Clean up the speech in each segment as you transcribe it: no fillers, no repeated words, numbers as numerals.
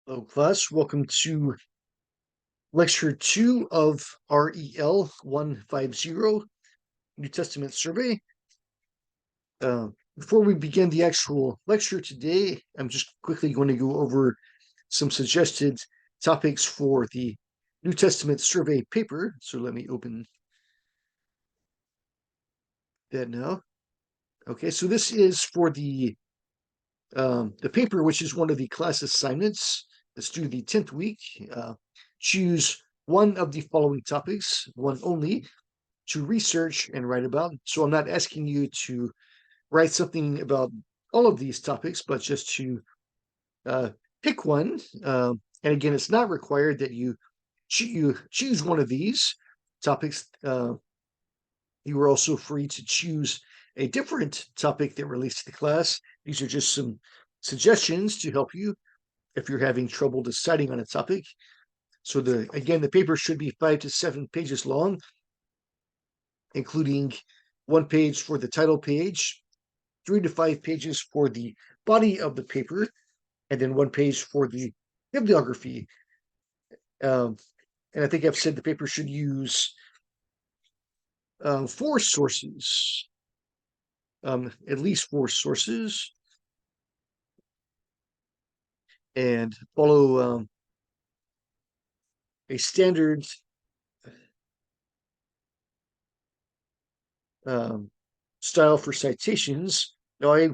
Hello, class. Welcome to lecture 2 of REL 150, New Testament Survey. Before we begin the actual lecture today, I'm just quickly going to go over some suggested topics for the New Testament Survey paper. So let me open that now. Okay, so this is for the paper, which is one of the class assignments. Let's do the 10th week. Choose one of the following topics, one only, to research and write about. So I'm not asking you to write something about all of these topics, but just to uh, pick one. And again, it's not required that you choose one of these topics. You are also free to choose a different topic that relates to the class. These are just some suggestions to help you if you're having trouble deciding on a topic. So the paper should be 5 to 7 pages long, including 1 page for the title page, 3 to 5 pages for the body of the paper, and then 1 page for the bibliography. And I think I've said the paper should use 4 sources, at least 4 sources, and follow a standard style for citations. Now, I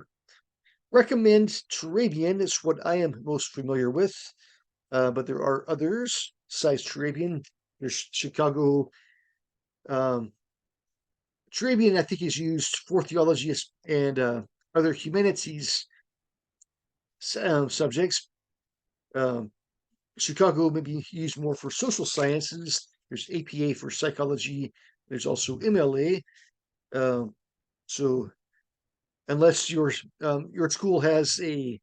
recommend Turabian. It's what I am most familiar with, but there are others besides Turabian. There's Chicago. Turabian, I think, is used for theology and other humanities subjects. Chicago may be used more for social sciences. There's APA for psychology. There's also MLA. So unless your school has a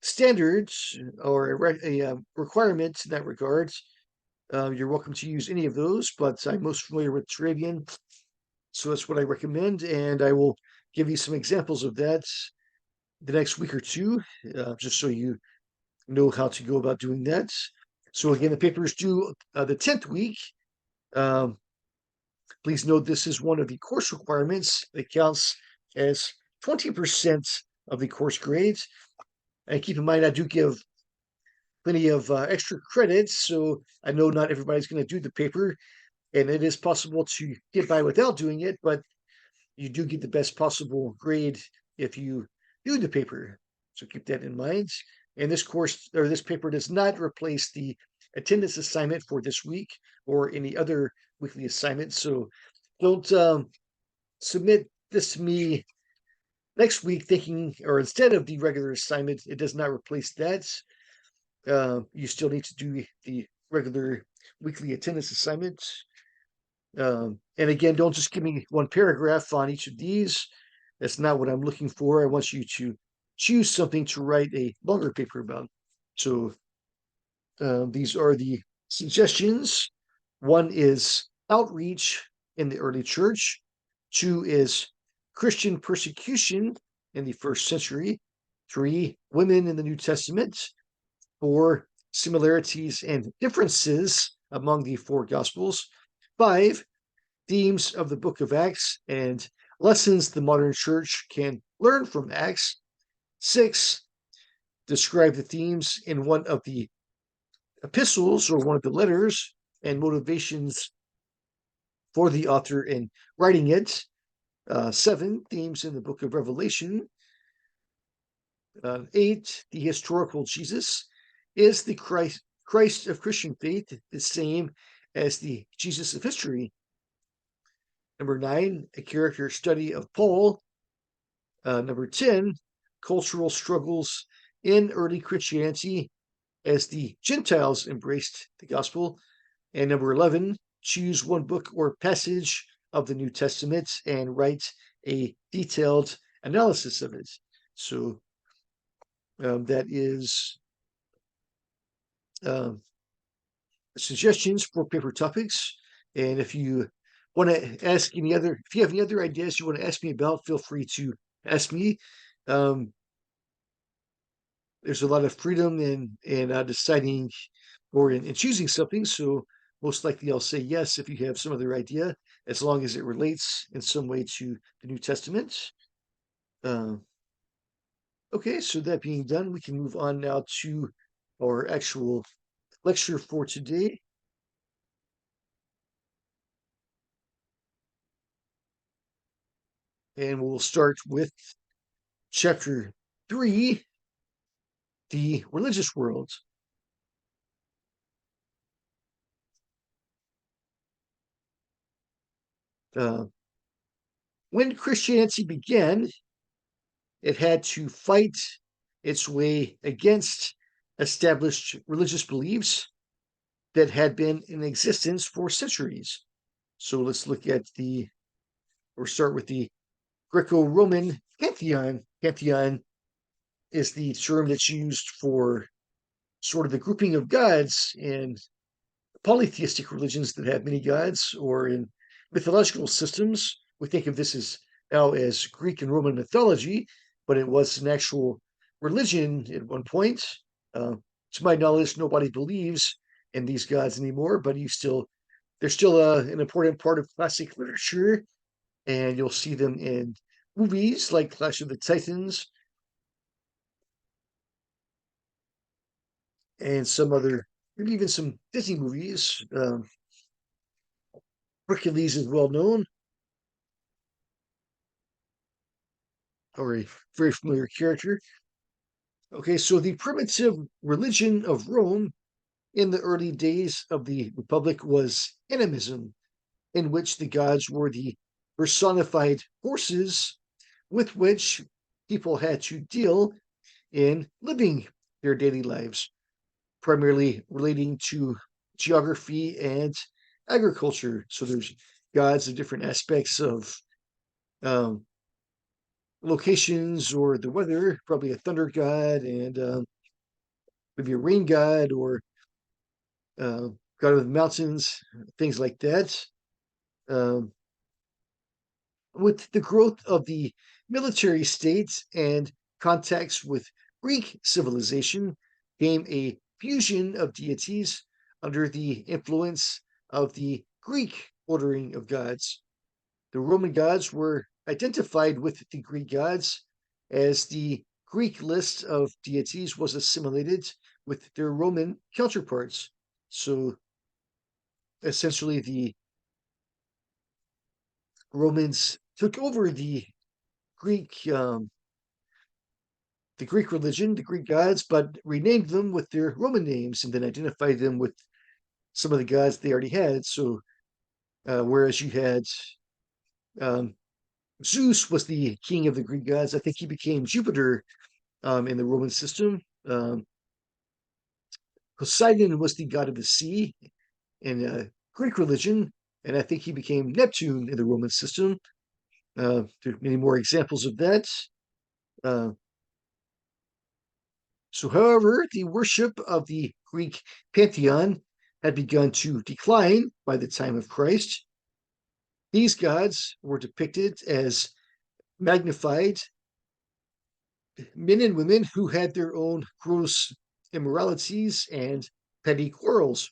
standard or a requirement in that regard, you're welcome to use any of those. But I'm most familiar with Turabian, so that's what I recommend, and I will give you some examples of that the next week or two, just so you know how to go about doing that. So again, the paper is due the 10th week. Please note this is one of the course requirements. It counts as 20% of the course grades. And keep in mind, I do give plenty of extra credits, so I know not everybody's going to do the paper, and it is possible to get by without doing it, but you do get the best possible grade if you do the paper. So keep that in mind. And this course or this paper does not replace the attendance assignment for this week or any other weekly assignment. So don't submit this to me next week thinking, or instead of the regular assignment, it does not replace that. You still need to do the regular weekly attendance assignment. And again, don't just give me one paragraph on each of these. That's not what I'm looking for. I want you to choose something to write a longer paper about. So these are the suggestions. 1 is outreach in the early church. 2 is Christian persecution in the first century. 3, women in the New Testament. 4, similarities and differences among the 4 Gospels. 5, themes of the book of Acts and lessons the modern church can learn from Acts. 6, describe the themes in one of the epistles or one of the letters and motivations for the author in writing it. 7, themes in the book of Revelation. 8, the historical Jesus. Is the Christ of Christian faith the same as the Jesus of history? Number 9, a character study of Paul. Number 10, cultural struggles in early Christianity as the Gentiles embraced the gospel. And number 11, choose one book or passage of the New Testament and write a detailed analysis of it. So that is suggestions for paper topics. And if you want to ask if you have any other ideas you want to ask me about, feel free to ask me. there's a lot of freedom in deciding or in choosing something. So most likely I'll say yes if you have some other idea, as long as it relates in some way to the New Testament. Uh, okay, so that being done, we can move on now to our actual lecture for today. And we'll start with chapter 3, the religious world. Uh, when Christianity began, it had to fight its way against established religious beliefs that had been in existence for centuries. So let's look at or start with the Greco Roman pantheon. Pantheon is the term that's used for sort of the grouping of gods in polytheistic religions that have many gods, or in mythological systems. We think of this as now as Greek and Roman mythology, but it was an actual religion at one point. Uh, to my knowledge, nobody believes in these gods anymore, but they're still an important part of classic literature, and you'll see them in movies like Clash of the Titans and some other, maybe even some Disney movies. Hercules is well known, or a very familiar character. Okay, so the primitive religion of Rome in the early days of the Republic was animism, in which the gods were the personified forces with which people had to deal in living their daily lives, primarily relating to geography and agriculture. So there's gods of different aspects of um, locations or the weather, probably a thunder god and maybe a rain god or uh, god of the mountains, things like that. Um, with the growth of the military state and contacts with Greek civilization came a fusion of deities under the influence of the Greek ordering of gods. The Roman gods were identified with the Greek gods as the Greek list of deities was assimilated with their Roman counterparts. So essentially, the Romans took over Greek the Greek religion, the Greek gods, but renamed them with their Roman names and then identified them with some of the gods they already had. So whereas you had um, Zeus was the king of the Greek gods, I think he became Jupiter in the Roman system. Poseidon was the god of the sea in Greek religion, and I think he became Neptune in the Roman system. There are many more examples of that. Uh, so, however, the worship of the Greek pantheon had begun to decline by the time of Christ. These gods were depicted as magnified men and women who had their own gross immoralities and petty quarrels.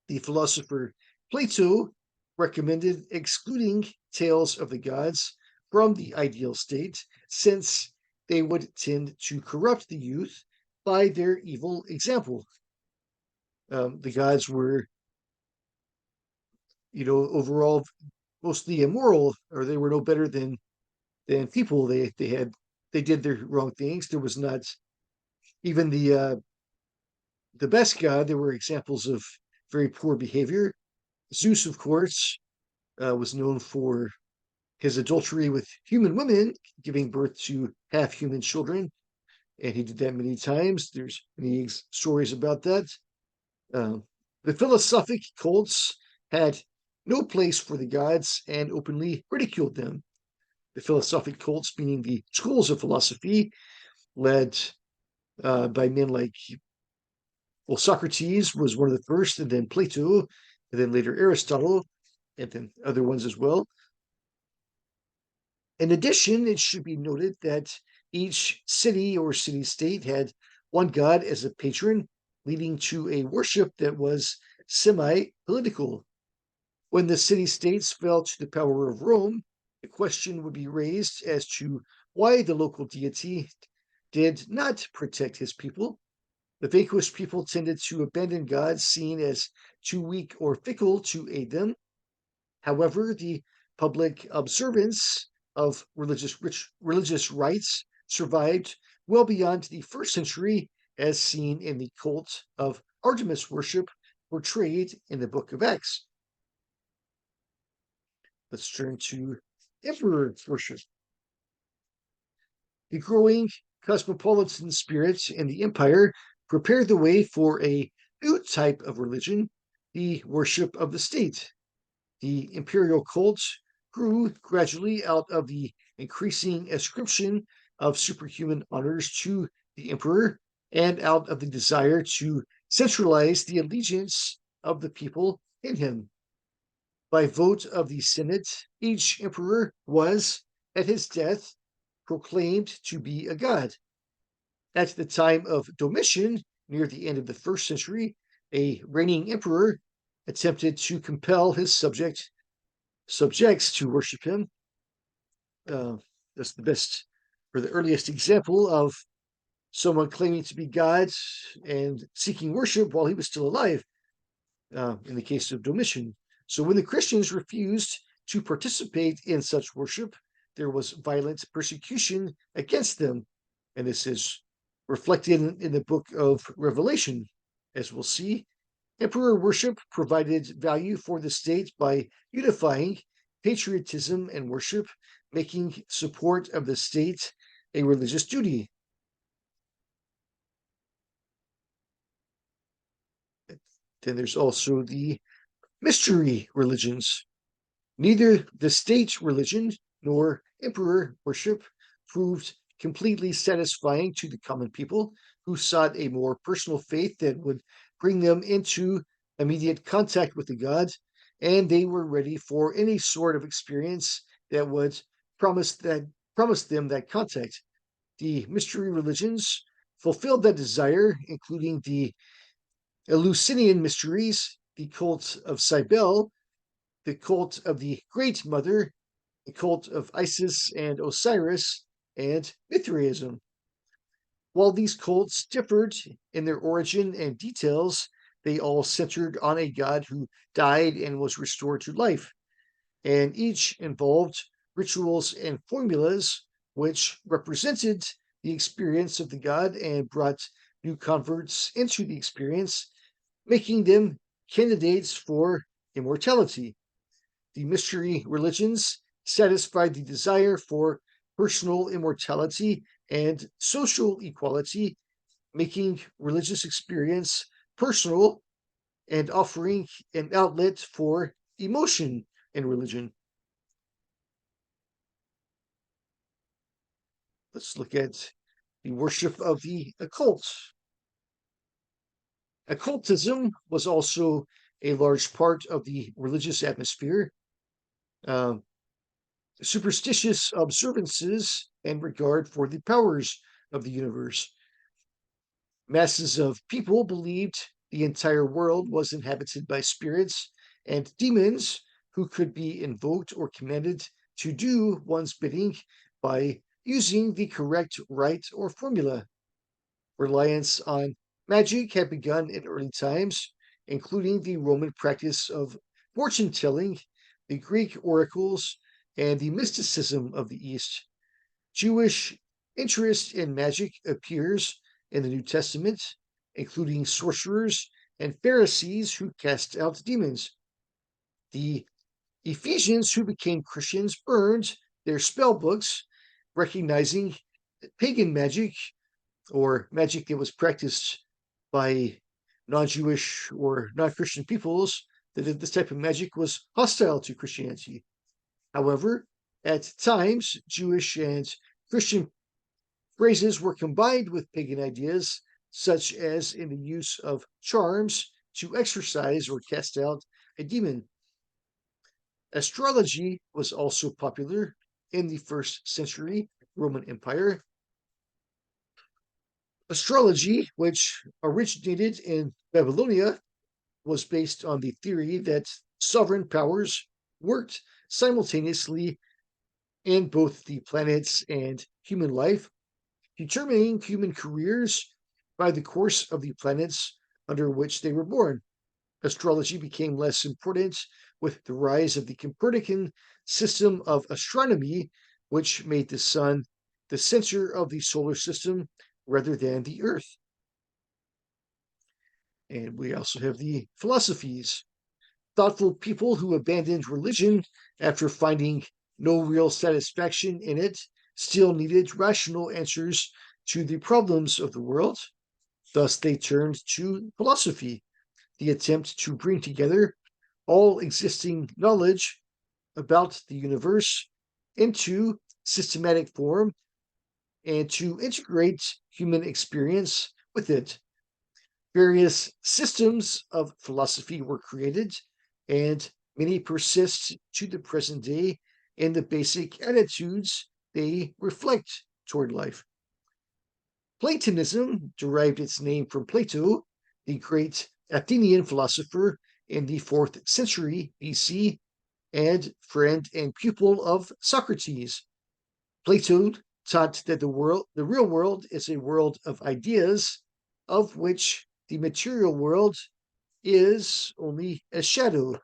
The philosopher Plato recommended excluding tales of the gods from the ideal state, since they would tend to corrupt the youth by their evil example. The gods were, overall mostly immoral, or they were no better than people. They did their wrong things. There was not even the best god. There were examples of very poor behavior. Zeus, of course, was known for his adultery with human women, giving birth to half human children, and he did that many times. There's many stories about that. Uh, the philosophic cults had no place for the gods and openly ridiculed them. The philosophic cults, meaning the schools of philosophy, led by men like, well, Socrates was one of the first, and then Plato, and then later Aristotle, and then other ones as well. In addition, it should be noted that each city or city state had one god as a patron, leading to a worship that was semi political. When the city states fell to the power of Rome, the question would be raised as to why the local deity did not protect his people. The vanquished people tended to abandon gods seen as too weak or fickle to aid them. However, the public observance of religious rites survived well beyond the first century, as seen in the cult of Artemis worship portrayed in the book of Acts. Let's turn to emperor worship. The growing cosmopolitan spirit in the empire prepared the way for a new type of religion, the worship of the state. The imperial cult grew gradually out of the increasing ascription of superhuman honors to the emperor and out of the desire to centralize the allegiance of the people in him. By vote of the Senate, each emperor was, at his death, proclaimed to be a god. At the time of Domitian, near the end of the first century, a reigning emperor attempted to compel his subjects to worship him. That's the best or the earliest example of someone claiming to be God and seeking worship while he was still alive, in the case of Domitian. So when the Christians refused to participate in such worship, there was violent persecution against them. And this is reflected in the book of Revelation. As we'll see, emperor worship provided value for the state by unifying patriotism and worship, making support of the state a religious duty. Then there's also the mystery religions. Neither the state religion nor emperor worship proved completely satisfying to the common people who sought a more personal faith that would bring them into immediate contact with the god, and they were ready for any sort of experience that would promise them that contact. The mystery religions fulfilled that desire, including the Eleusinian mysteries, the cult of Cybele, the cult of the Great Mother, the cult of Isis and Osiris, and Mithraism. While these cults differed in their origin and details, they all centered on a god who died and was restored to life, and each involved rituals and formulas which represented the experience of the god and brought new converts into the experience, making them candidates for immortality. The mystery religions satisfied the desire for personal immortality and social equality, making religious experience personal and offering an outlet for emotion in religion. Let's look at the worship of the occult. Occultism was also a large part of the religious atmosphere. Um, Superstitious observances and regard for the powers of the universe. Masses of people believed the entire world was inhabited by spirits and demons who could be invoked or commanded to do one's bidding by using the correct rite or formula. Reliance on magic had begun in early times, including the Roman practice of fortune telling, the Greek oracles, and the mysticism of the East. Jewish interest in magic appears in the New Testament, including sorcerers and Pharisees who cast out demons. The Ephesians who became Christians burned their spell books, recognizing that pagan magic or magic that was practiced by non-Jewish or non-Christian peoples, that this type of magic was hostile to Christianity. However, at times, Jewish and Christian phrases were combined with pagan ideas, such as in the use of charms to exorcise or cast out a demon. Astrology was also popular, in the first century Roman Empire. Astrology, which originated in Babylonia, was based on the theory that sovereign powers worked simultaneously in both the planets and human life, determining human careers by the course of the planets under which they were born. Astrology became less important with the rise of the Copernican system of astronomy, which made the sun the center of the solar system rather than the Earth. And we also have the philosophies. Thoughtful people who abandoned religion after finding no real satisfaction in it still needed rational answers to the problems of the world. Thus, they turned to philosophy, the attempt to bring together all existing knowledge about the universe into systematic form and to integrate human experience with it. Various systems of philosophy were created, and many persist to the present day in the basic attitudes they reflect toward life. Platonism derived its name from Plato, the great Athenian philosopher in the 4th century BC and friend and pupil of Socrates. Plato taught that the real world is a world of ideas, of which the material world is only a shadow.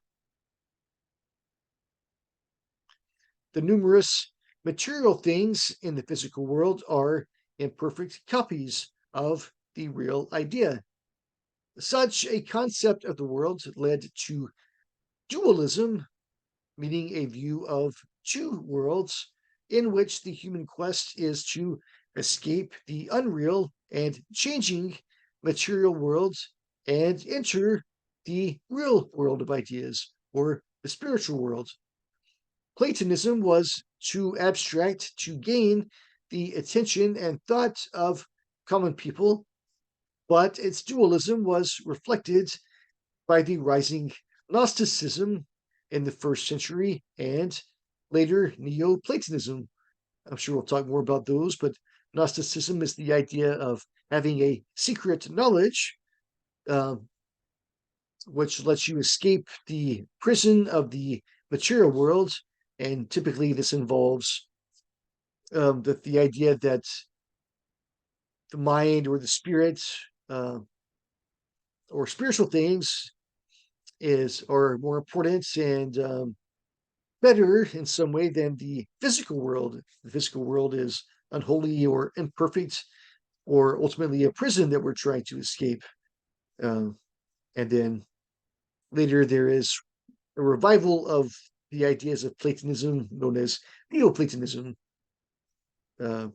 The numerous material things in the physical world are imperfect copies of the real idea. Such a concept of the world led to dualism, meaning a view of two worlds in which the human quest is to escape the unreal and changing material world and enter the real world of ideas or the spiritual world. Platonism was too abstract to gain the attention and thought of common people, but its dualism was reflected by the rising Gnosticism in the 1st century and later Neoplatonism. I'm sure we'll talk more about those, but Gnosticism is the idea of having a secret knowledge, which lets you escape the prison of the material world. And typically, this involves the idea that the mind or the spirit uh, or spiritual things are more important and better in some way than the physical world. The physical world is unholy or imperfect, or ultimately a prison that we're trying to escape. And then later there is a revival of the ideas of Platonism known as Neoplatonism. Uh,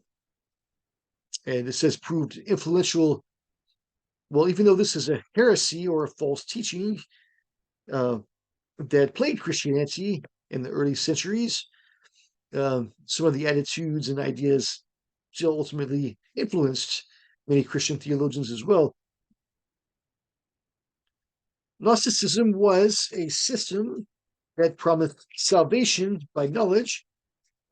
and it says proved influential. Well, even though this is a heresy or a false teaching uh, that plagued Christianity in the early centuries, some of the attitudes and ideas still ultimately influenced many Christian theologians as well. Gnosticism was a system that promised salvation by knowledge.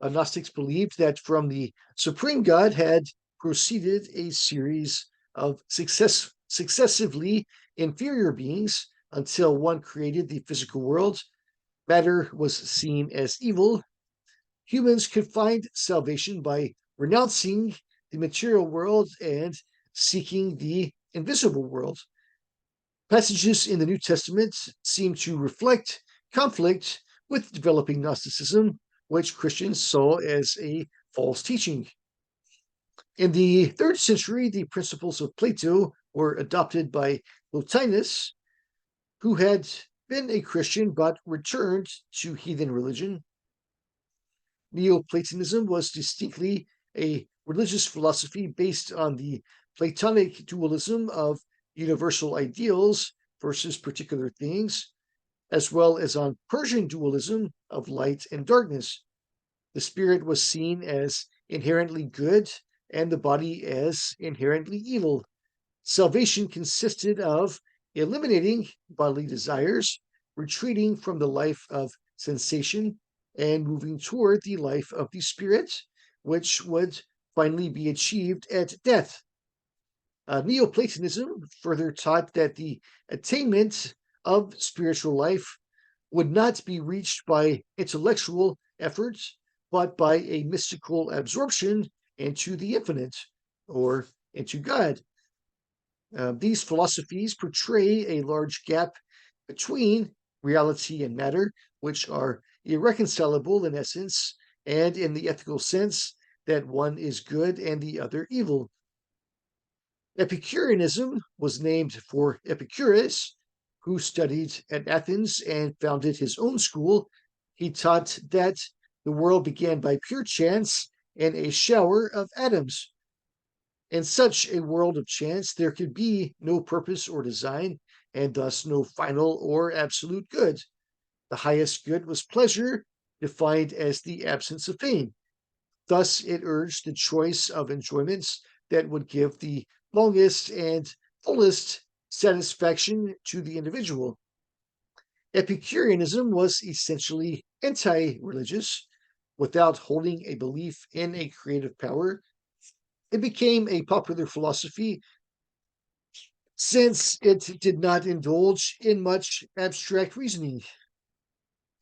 Gnostics believed that from the supreme God had proceeded a series of successively inferior beings until one created the physical world. Matter was seen as evil. Humans could find salvation by renouncing the material world and seeking the invisible world. Passages in the New Testament seem to reflect conflict with developing Gnosticism, which Christians saw as a false teaching. In the 3rd century, the principles of Plato were adopted by Plotinus, who had been a Christian but returned to heathen religion. Neoplatonism was distinctly a religious philosophy based on the Platonic dualism of universal ideals versus particular things, as well as on Persian dualism of light and darkness. The spirit was seen as inherently good and the body as inherently evil. Salvation consisted of eliminating bodily desires, retreating from the life of sensation, and moving toward the life of the spirit, which would finally be achieved at death. Neoplatonism further taught that the attainment of spiritual life would not be reached by intellectual efforts, but by a mystical absorption into the infinite or into God. These philosophies portray a large gap between reality and matter, which are irreconcilable in essence and in the ethical sense that one is good and the other evil. Epicureanism was named for Epicurus, who studied at Athens and founded his own school. He taught that the world began by pure chance and a shower of atoms. In such a world of chance, there could be no purpose or design, and thus no final or absolute good. The highest good was pleasure, defined as the absence of pain. Thus, it urged the choice of enjoyments that would give the longest and fullest satisfaction to the individual. Epicureanism was essentially anti religious. Without holding a belief in a creative power, it became a popular philosophy since it did not indulge in much abstract reasoning.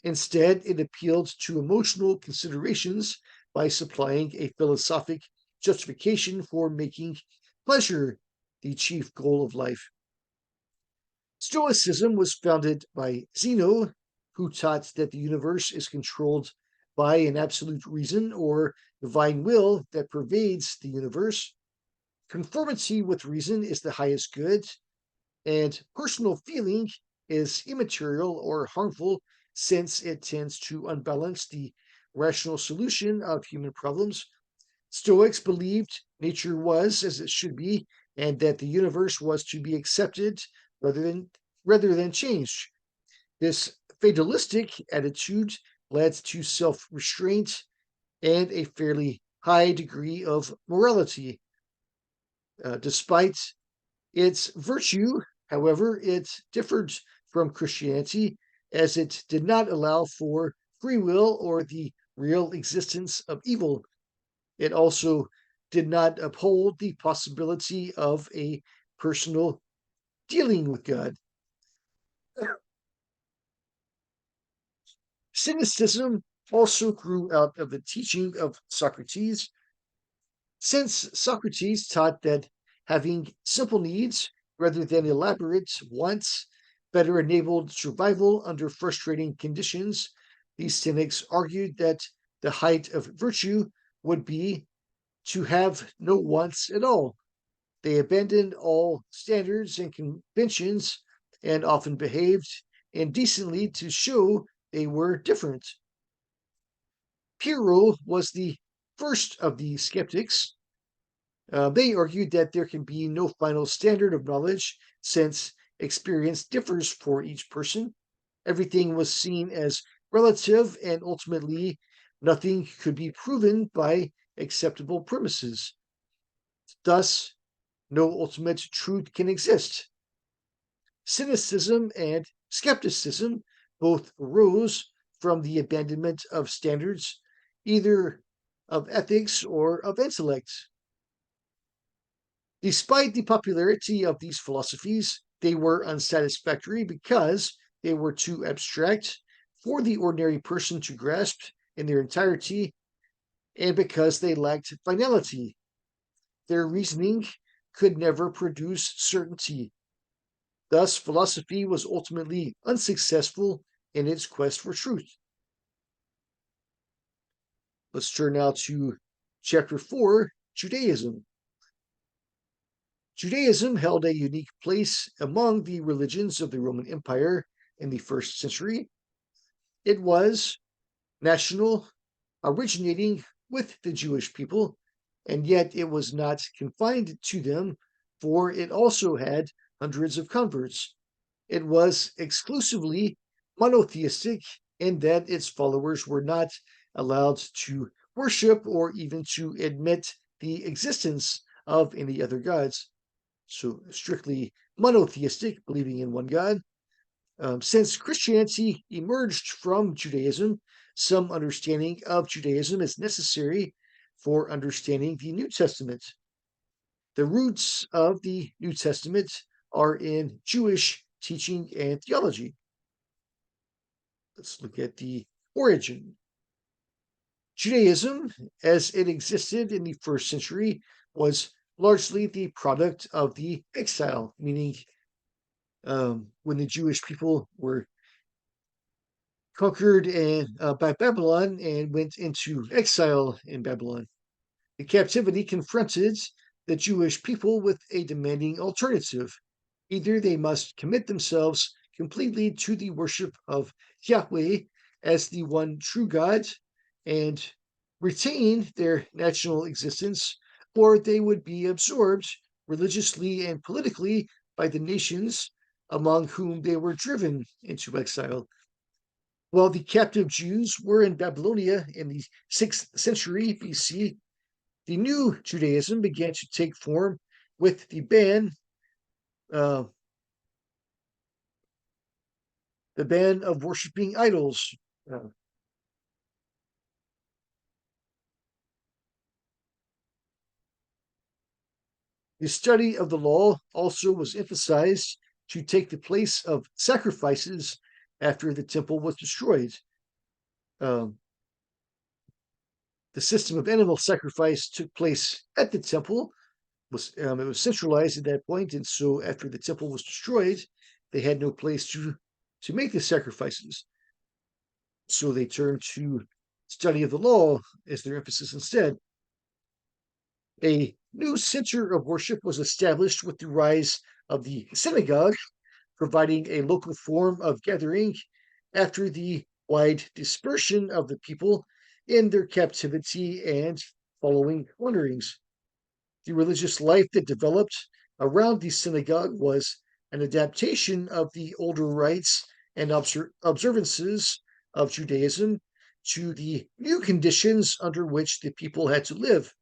Instead, it appealed to emotional considerations by supplying a philosophic justification for making pleasure the chief goal of life. Stoicism was founded by Zeno, who taught that the universe is controlled by an absolute reason or divine will that pervades the universe. Conformity with reason is the highest good, and personal feeling is immaterial or harmful since it tends to unbalance the rational solution of human problems. Stoics believed nature was as it should be and that the universe was to be accepted rather than rather than changed. This fatalistic attitude led to self-restraint and a fairly high degree of morality. Despite its virtue, however, it differed from Christianity as it did not allow for free will or the real existence of evil. It also did not uphold the possibility of a personal dealing with God. Cynicism also grew out of the teaching of Socrates, since Socrates taught that having simple needs rather than elaborate wants better enabled survival under frustrating conditions. These cynics argued that the height of virtue would be to have no wants at all. They abandoned all standards and conventions and often behaved indecently to show they were different. Pyrrho was the first of the skeptics. They argued that there can be no final standard of knowledge since experience differs for each person. Everything was seen as relative, and ultimately, nothing could be proven by acceptable premises. Thus, no ultimate truth can exist. Cynicism and skepticism both arose from the abandonment of standards, either of ethics or of intellect. Despite the popularity of these philosophies, they were unsatisfactory because they were too abstract for the ordinary person to grasp in their entirety and because they lacked finality. Their reasoning could never produce certainty. Thus, philosophy was ultimately unsuccessful in its quest for truth. Let's turn now to chapter 4, Judaism. Judaism held a unique place among the religions of the Roman Empire in the first century. It was national, originating with the Jewish people, and yet it was not confined to them, for it also had hundreds of converts. It was exclusively monotheistic in that its followers were not allowed to worship or even to admit the existence of any other gods. So, strictly monotheistic, believing in one God. Since Christianity emerged from Judaism, some understanding of Judaism is necessary for understanding the New Testament. The roots of the New Testament are in Jewish teaching and theology. Let's look at the origin. Judaism, as it existed in the first century, was largely the product of the exile, meaning when the Jewish people were conquered by Babylon and went into exile in Babylon. The captivity confronted the Jewish people with a demanding alternative. Either they must commit themselves completely to the worship of Yahweh as the one true God and retain their national existence, or they would be absorbed religiously and politically by the nations among whom they were driven into exile. While the captive Jews were in Babylonia in the 6th century BC, the new Judaism began to take form with uh, the ban of worshiping idols. Uh, the study of the law also was emphasized to take the place of sacrifices after the temple was destroyed. Um, the system of animal sacrifice took place at the temple. It was centralized at that point, and so after the temple was destroyed, they had no place to make the sacrifices. So they turned to study of the law as their emphasis instead. A new center of worship was established with the rise of the synagogue, providing a local form of gathering after the wide dispersion of the people in their captivity and following wanderings. The religious life that developed around the synagogue was an adaptation of the older rites and observances of Judaism to the new conditions under which the people had to live,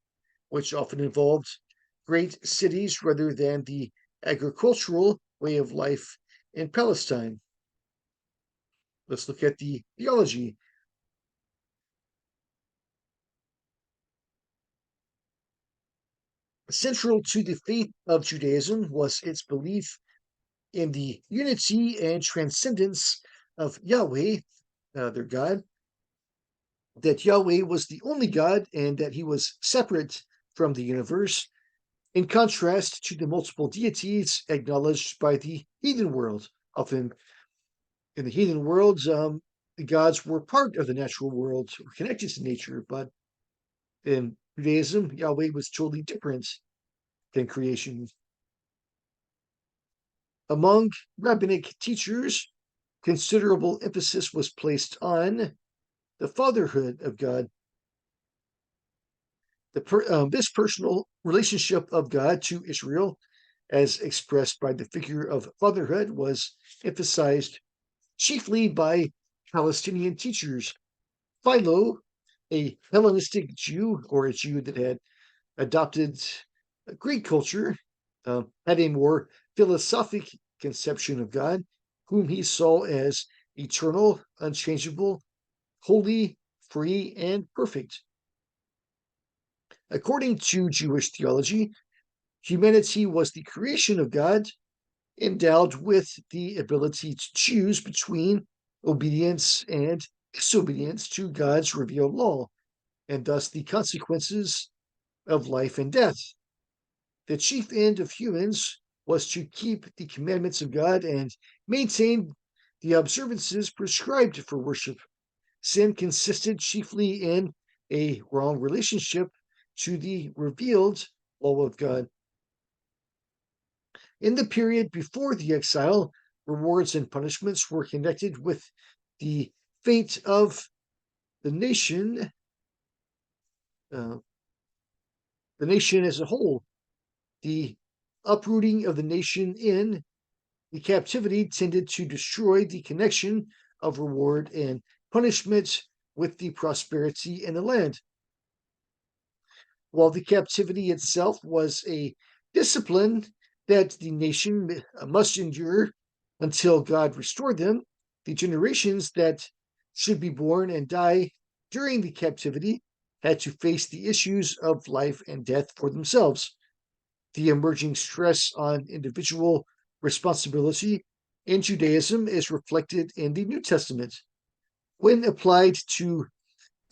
which often involved great cities rather than the agricultural way of life in Palestine. Let's look at the theology. Central to the faith of Judaism was its belief in the unity and transcendence of Yahweh, their God, that Yahweh was the only God and that he was separate from the universe, in contrast to the multiple deities acknowledged by the heathen world. Often in the heathen world, the gods were part of the natural world, or connected to nature, but in Judaism, Yahweh was totally different than creation. Among rabbinic teachers, considerable emphasis was placed on the fatherhood of God. This personal relationship of God to Israel, as expressed by the figure of fatherhood, was emphasized chiefly by Palestinian teachers. Philo, a Hellenistic Jew or a Jew that had adopted Greek culture, had a more philosophic conception of God, whom he saw as eternal, unchangeable, holy, free, and perfect. According to Jewish theology, humanity was the creation of God, endowed with the ability to choose between obedience and disobedience to God's revealed law, and thus the consequences of life and death. The chief end of humans was to keep the commandments of God and maintain the observances prescribed for worship. Sin consisted chiefly in a wrong relationship to the revealed law of God. In the period before the exile, rewards and punishments were connected with the fate of the nation, uh, the nation as a whole. The uprooting of the nation in the captivity tended to destroy the connection of reward and punishment with the prosperity in the land. While the captivity itself was a discipline that the nation must endure, Until God restored them, the generations that should be born and die during the captivity had to face the issues of life and death for themselves. The emerging stress on individual responsibility in Judaism is reflected in the New Testament. When applied to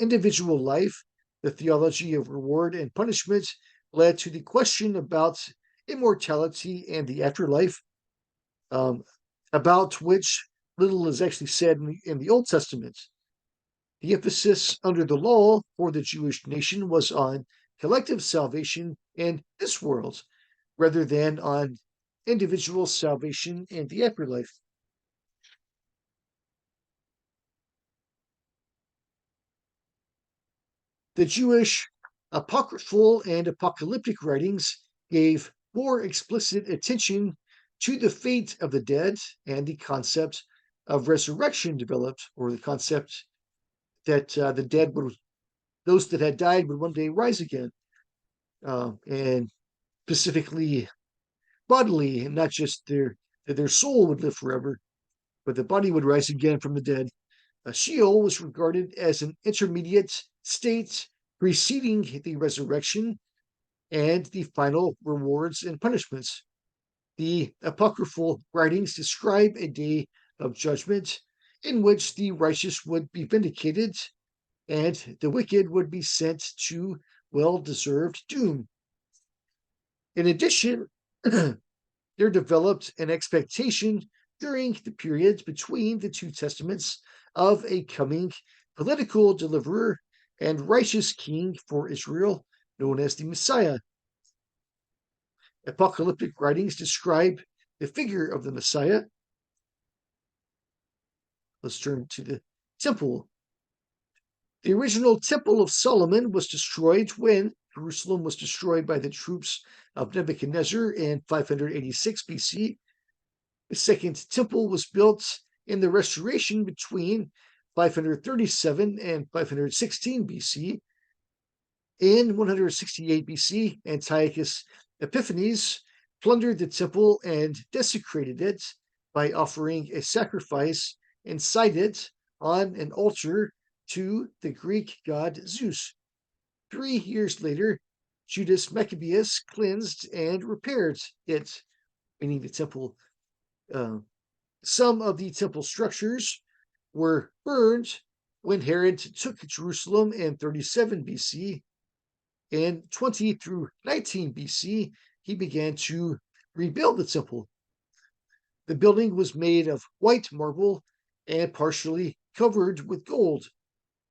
individual life, the theology of reward and punishment led to the question about immortality and the afterlife, um, about which little is actually said in the Old Testament. The emphasis under the law for the Jewish nation was on collective salvation in this world rather than on individual salvation in the afterlife. The Jewish apocryphal and apocalyptic writings gave more explicit attention to the fate of the dead, and the concept of resurrection developed, or the concept that the dead would, those that had died would one day rise again, and specifically bodily, and not just their soul would live forever, but the body would rise again from the dead. Sheol was regarded as an intermediate state preceding the resurrection and the final rewards and punishments. The apocryphal writings describe a day of judgment in which the righteous would be vindicated and the wicked would be sent to well deserved doom. In addition, there developed an expectation during the period between the two testaments of a coming political deliverer and righteous king for Israel, known as the Messiah. Apocalyptic writings describe the figure of the Messiah. Let's turn to the temple. The original Temple of Solomon was destroyed when Jerusalem was destroyed by the troops of Nebuchadnezzar in 586 BC. The second temple was built in the restoration between 537 and 516 BC. In 168 BC, Antiochus Epiphanes plundered the temple and desecrated it by offering a sacrifice inside it on an altar to the Greek god Zeus. 3 years later, Judas Maccabeus cleansed and repaired it, meaning the temple. Some of the temple structures were burned when Herod took Jerusalem in 37 BC. In 20 through 19 BC, he began to rebuild the temple. The building was made of white marble and partially covered with gold,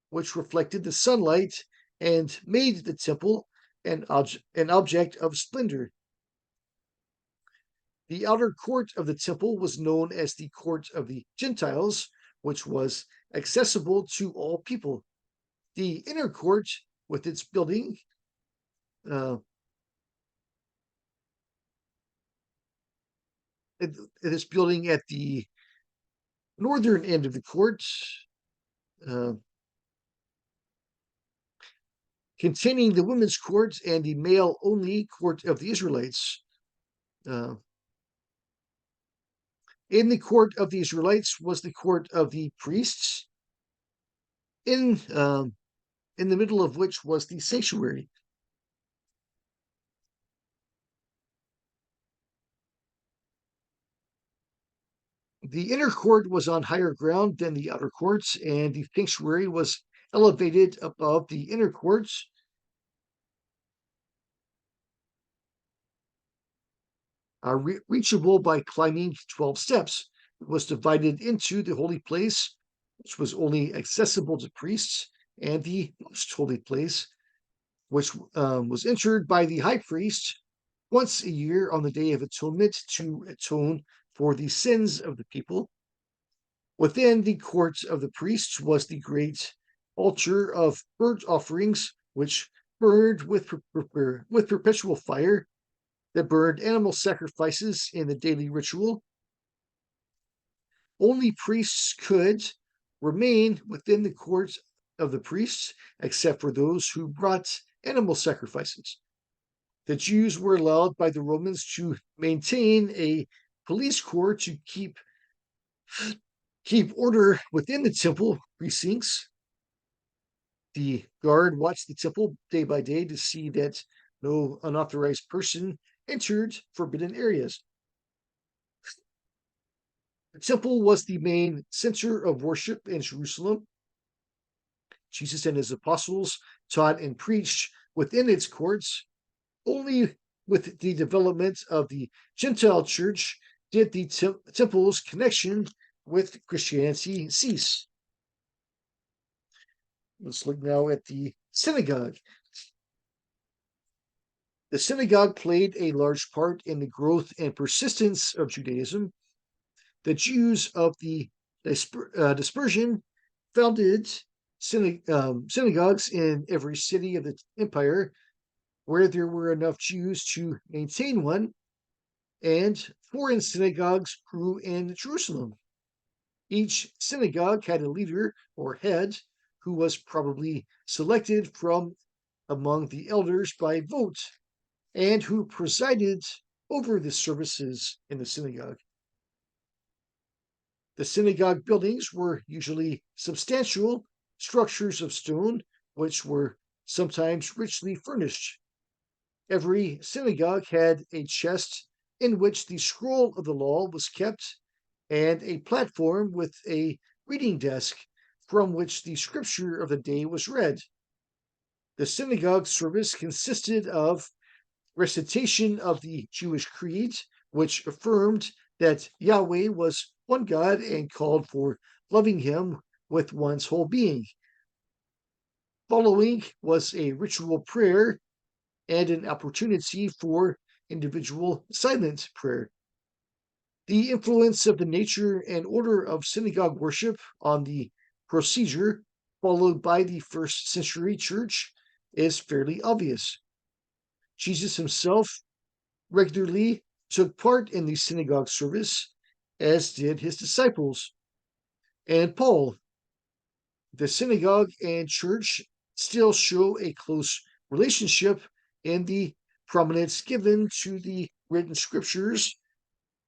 which reflected the sunlight and made the temple an object of splendor. The outer court of the temple was known as the Court of the Gentiles, which was accessible to all people. The inner court, with its building, this building at the northern end of the court, containing the women's court and the male-only court of the Israelites. In the court of the Israelites was the court of the priests, in the middle of which was the sanctuary. The inner court was on higher ground than the outer courts, and the sanctuary was elevated above the inner courts. Reachable by climbing 12 steps. It was divided into the holy place, which was only accessible to priests, and the most holy place, which was entered by the high priest once a year on the Day of Atonement to atone for the sins of the people. Within the court of the priests was the great altar of burnt offerings, which burned with perpetual fire, that burned animal sacrifices in the daily ritual. Only priests could remain within the court of the priests, except for those who brought animal sacrifices. The Jews were allowed by the Romans to maintain a police corps to keep keep order within the temple precincts. The guard watched the temple day by day to see that no unauthorized person entered forbidden areas. The temple was the main center of worship in Jerusalem. Jesus and his apostles taught and preached within its courts. Only with the development of the Gentile church did the temple's connection with Christianity cease. Let's look now at the synagogue. The synagogue played a large part in the growth and persistence of Judaism. The Jews of the dispersion founded synagogues in every city of the empire where there were enough Jews to maintain one, and foreign synagogues grew in Jerusalem. Each synagogue had a leader or head who was probably selected from among the elders by vote and who presided over the services in the synagogue. The synagogue buildings were usually substantial structures of stone, which were sometimes richly furnished. Every synagogue had a chest in which the scroll of the law was kept, and a platform with a reading desk from which the scripture of the day was read. The synagogue service consisted of recitation of the Jewish creed, which affirmed that Yahweh was one God and called for loving him with one's whole being. Following was a ritual prayer and an opportunity for individual silent prayer. The influence of the nature and order of synagogue worship on the procedure followed by the first century church is fairly obvious. Jesus himself regularly took part in the synagogue service, as did his disciples. And Paul, the synagogue and church still show a close relationship in the prominence given to the written scriptures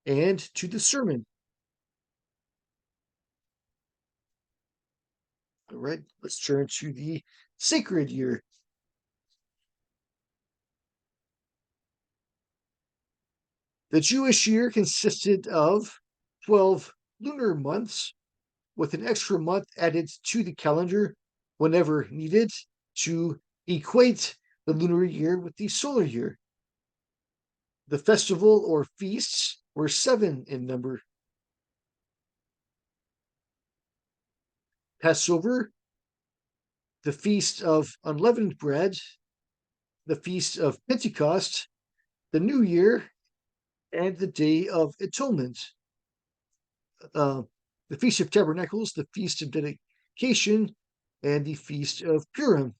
and to the sermon. All right, let's turn to the sacred year. The Jewish year consisted of 12 lunar months, with an extra month added to the calendar whenever needed to equate the lunar year with the solar year. The festival or feasts were 7 in number. Passover, the feast of unleavened bread, the feast of Pentecost, the New Year, and the Day of Atonement. Uh, the Feast of Tabernacles, the Feast of Dedication, and the Feast of Purim.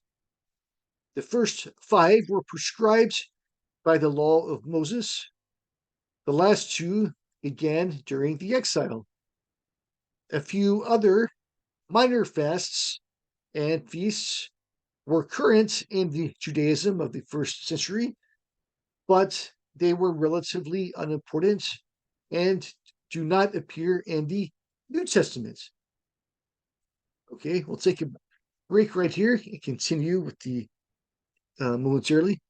The first 5 were prescribed by the law of Moses. The last 2 began during the exile. A few other minor fasts and feasts were current in the Judaism of the first century, but they were relatively unimportant and do not appear in the New Testament. Okay, we'll take a break right here and continue with the momentarily.